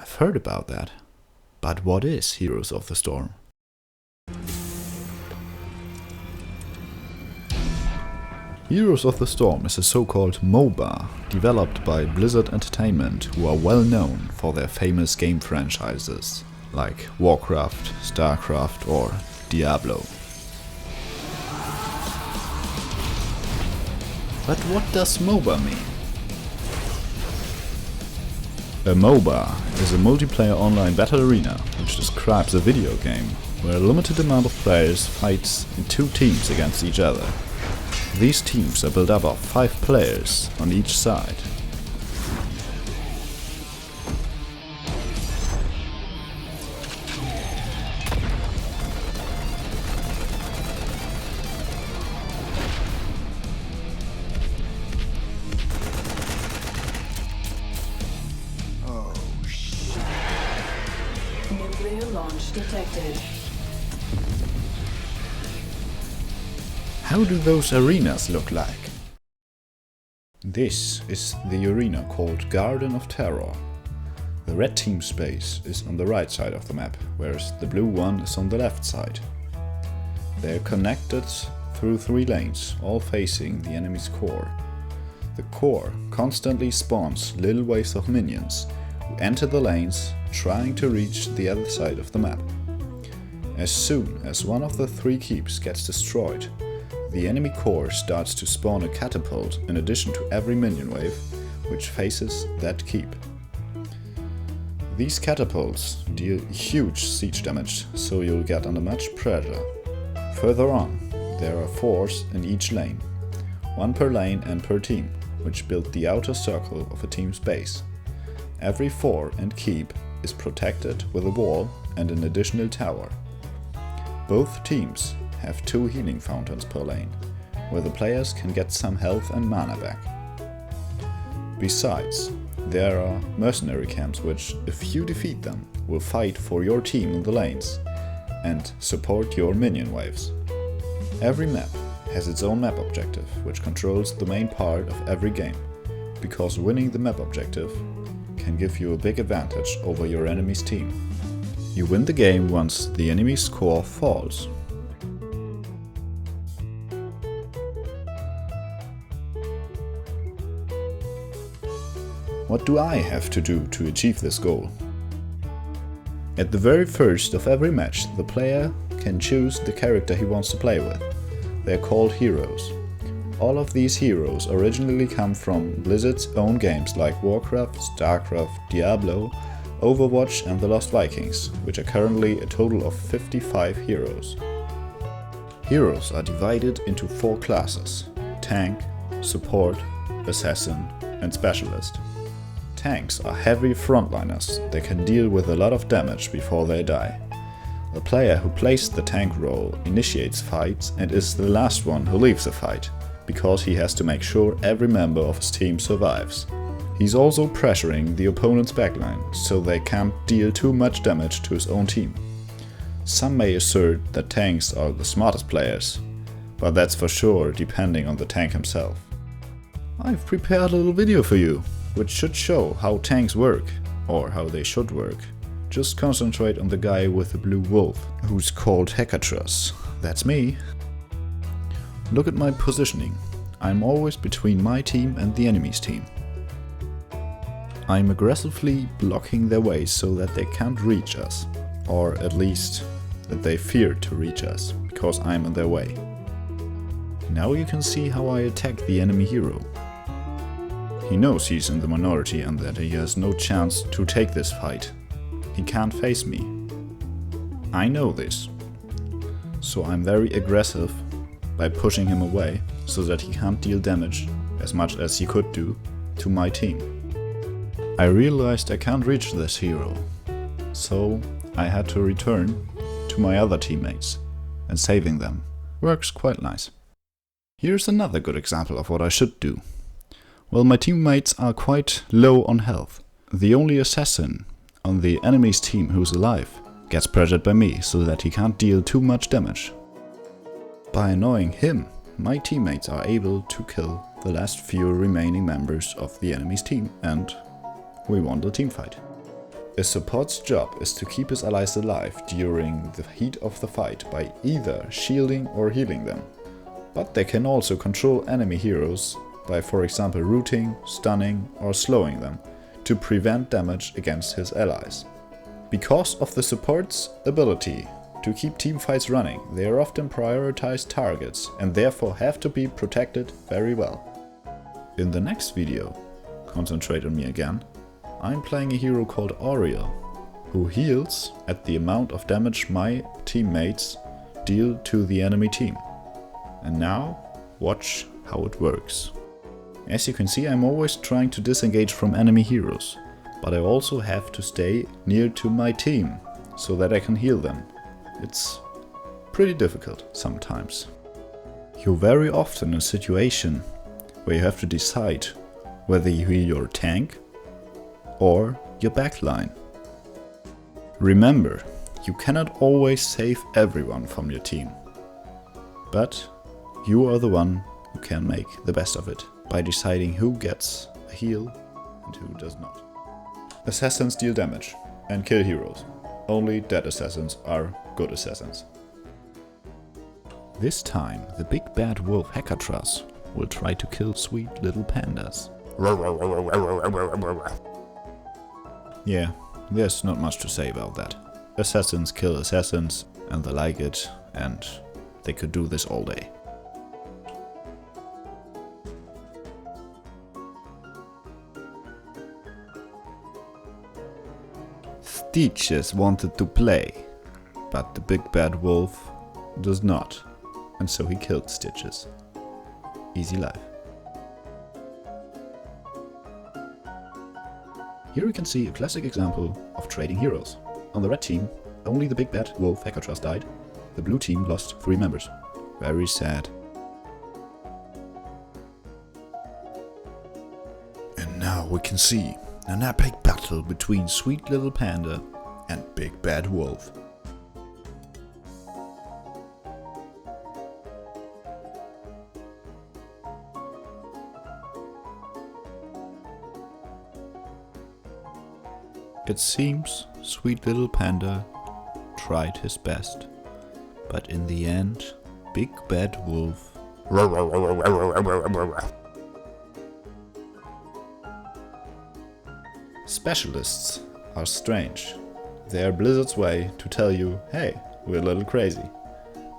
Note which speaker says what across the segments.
Speaker 1: I've heard about that. But what is Heroes of the Storm? Heroes of the Storm is a so-called MOBA developed by Blizzard Entertainment, who are well known for their famous game franchises like Warcraft, Starcraft or Diablo. But what does MOBA mean? A MOBA is a multiplayer online battle arena, which describes a video game where a limited amount of players fights in two teams against each other. These teams are built up of 5 players on each side.
Speaker 2: Oh shit. Nuclear launch detected.
Speaker 1: How do those arenas look like? This is the arena called Garden of Terror. The red team space is on the right side of the map, whereas the blue one is on the left side. They are connected through 3 lanes, all facing the enemy's core. The core constantly spawns little waves of minions who enter the lanes trying to reach the other side of the map. As soon as one of the 3 keeps gets destroyed, the enemy core starts to spawn a catapult in addition to every minion wave which faces that keep. These catapults deal huge siege damage, so you'll get under much pressure. Further on, there are 4s in each lane, 1 per lane and per team, which build the outer circle of a team's base. Every 4 and keep is protected with a wall and an additional tower. Both teams have 2 healing fountains per lane, where the players can get some health and mana back. Besides, there are mercenary camps which, if you defeat them, will fight for your team in the lanes and support your minion waves. Every map has its own map objective, which controls the main part of every game, because winning the map objective can give you a big advantage over your enemy's team. You win the game once the enemy's core falls. What do I have to do to achieve this goal? At the very first of every match, the player can choose the character he wants to play with. They are called heroes. All of these heroes originally come from Blizzard's own games like Warcraft, Starcraft, Diablo, Overwatch and The Lost Vikings, which are currently a total of 55 heroes. Heroes are divided into 4 classes: Tank, Support, Assassin and Specialist. Tanks are heavy frontliners. They can deal with a lot of damage before they die. The player who plays the tank role initiates fights and is the last one who leaves a fight, because he has to make sure every member of his team survives. He's also pressuring the opponent's backline, so they can't deal too much damage to his own team. Some may assert that tanks are the smartest players, but that's for sure depending on the tank himself. I've prepared a little video for you, which should show how tanks work, or how they should work. Just concentrate on the guy with the blue wolf, who's called Hecatras. That's me. Look at my positioning. I'm always between my team and the enemy's team. I'm aggressively blocking their way so that they can't reach us, or at least that they fear to reach us, because I'm in their way. Now you can see how I attack the enemy hero. He knows he's in the minority and that he has no chance to take this fight. He can't face me. I know this. So I'm very aggressive by pushing him away so that he can't deal damage, as much as he could do, to my team. I realized I can't reach this hero, so I had to return to my other teammates, and saving them works quite nice. Here's another good example of what I should do. Well, my teammates are quite low on health. The only assassin on the enemy's team who's alive gets pressured by me so that he can't deal too much damage. By annoying him, my teammates are able to kill the last few remaining members of the enemy's team, and we won the teamfight. A support's job is to keep his allies alive during the heat of the fight by either shielding or healing them. But they can also control enemy heroes by, for example, rooting, stunning or slowing them to prevent damage against his allies. Because of the support's ability to keep teamfights running, they are often prioritized targets and therefore have to be protected very well. In the next video, concentrate on me again, I'm playing a hero called Oriel, who heals at the amount of damage my teammates deal to the enemy team. And now, watch how it works. As you can see, I'm always trying to disengage from enemy heroes, but I also have to stay near to my team, so that I can heal them. It's pretty difficult sometimes. You're very often in a situation where you have to decide whether you heal your tank or your backline. Remember, you cannot always save everyone from your team, but you are the one who can make the best of it by deciding who gets a heal and who does not. Assassins deal damage and kill heroes. Only dead assassins are good assassins. This time, the big bad wolf Hecatras will try to kill sweet little pandas. Yeah, there's not much to say about that. Assassins kill assassins and they like it, and they could do this all day. Stitches wanted to play, but the big bad wolf does not, and so he killed Stitches. Easy life. Here we can see a classic example of trading heroes. On the red team, only the big bad wolf Hecatras died. The blue team lost 3 members. Very sad. And now we can see an epic battle between Sweet Little Panda and Big Bad Wolf. It seems Sweet Little Panda tried his best, but in the end, Big Bad Wolf Specialists are strange. They are Blizzard's way to tell you, hey, we're a little crazy.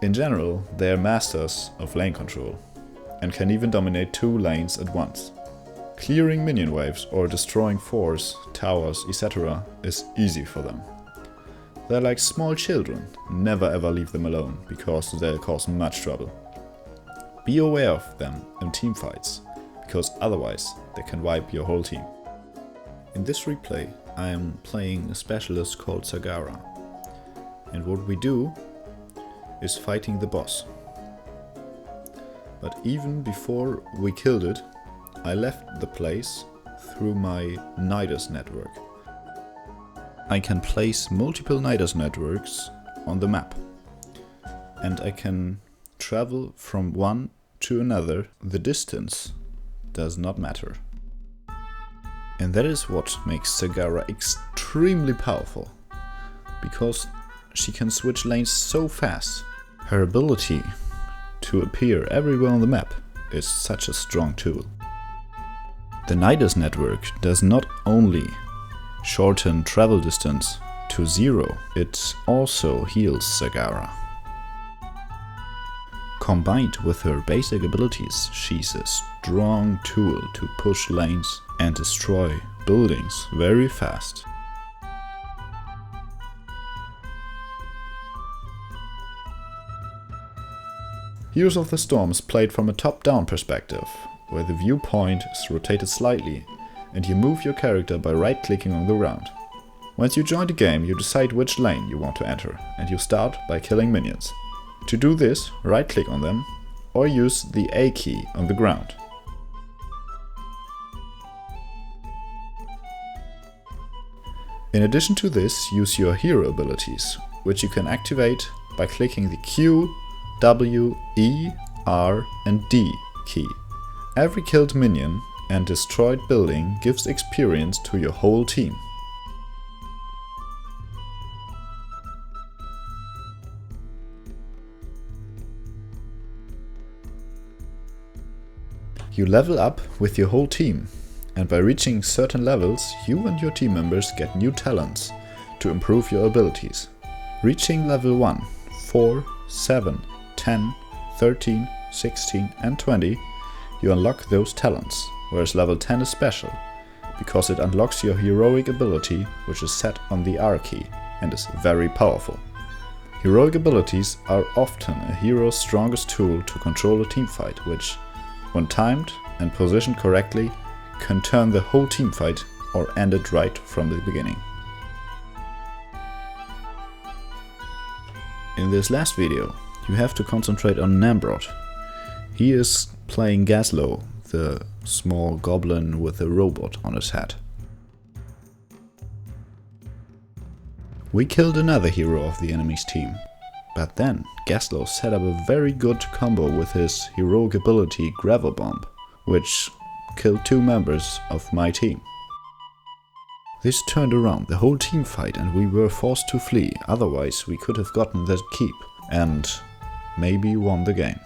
Speaker 1: In general, they are masters of lane control and can even dominate 2 lanes at once. Clearing minion waves or destroying forts, towers, etc. is easy for them. They're like small children, never ever leave them alone, because they'll cause much trouble. Be aware of them in teamfights, because otherwise they can wipe your whole team. In this replay I am playing a specialist called Sagara, and what we do is fighting the boss. But even before we killed it, I left the place through my Nidus network. I can place multiple Nidus networks on the map, and I can travel from one to another. The distance does not matter. And that is what makes Sagara extremely powerful, because she can switch lanes so fast. Her ability to appear everywhere on the map is such a strong tool. The Nidus network does not only shorten travel distance to 0, it also heals Sagara. Combined with her basic abilities, she's a strong tool to push lanes and destroy buildings very fast. Heroes of the Storm is played from a top-down perspective, where the viewpoint is rotated slightly and you move your character by right-clicking on the ground. Once you join the game, you decide which lane you want to enter, and you start by killing minions. To do this, right-click on them or use the A key on the ground. In addition to this, use your hero abilities, which you can activate by clicking the Q, W, E, R and D key. Every killed minion and destroyed building gives experience to your whole team. You level up with your whole team, and by reaching certain levels, you and your team members get new talents to improve your abilities. Reaching level 1, 4, 7, 10, 13, 16 and 20, you unlock those talents, whereas level 10 is special, because it unlocks your heroic ability, which is set on the R key and is very powerful. Heroic abilities are often a hero's strongest tool to control a teamfight, which, when timed and positioned correctly, can turn the whole teamfight or end it right from the beginning. In this last video, you have to concentrate on MacLeod. He is playing Gaslow, the small goblin with a robot on his head. We killed another hero of the enemy's team, but then Gaslow set up a very good combo with his heroic ability Gravel Bomb, which killed 2 members of my team. This turned around the whole team fight and we were forced to flee, otherwise we could have gotten that keep and maybe won the game.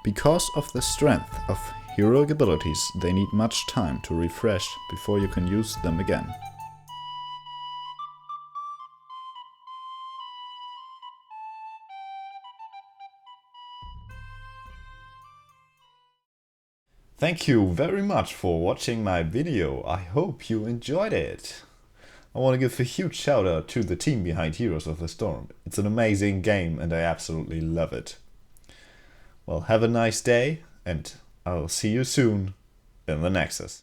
Speaker 1: Because of the strength of heroic abilities, they need much time to refresh before you can use them again. Thank you very much for watching my video. I hope you enjoyed it. I want to give a huge shout out to the team behind Heroes of the Storm. It's an amazing game and I absolutely love it. Well, have a nice day and I'll see you soon in the Nexus.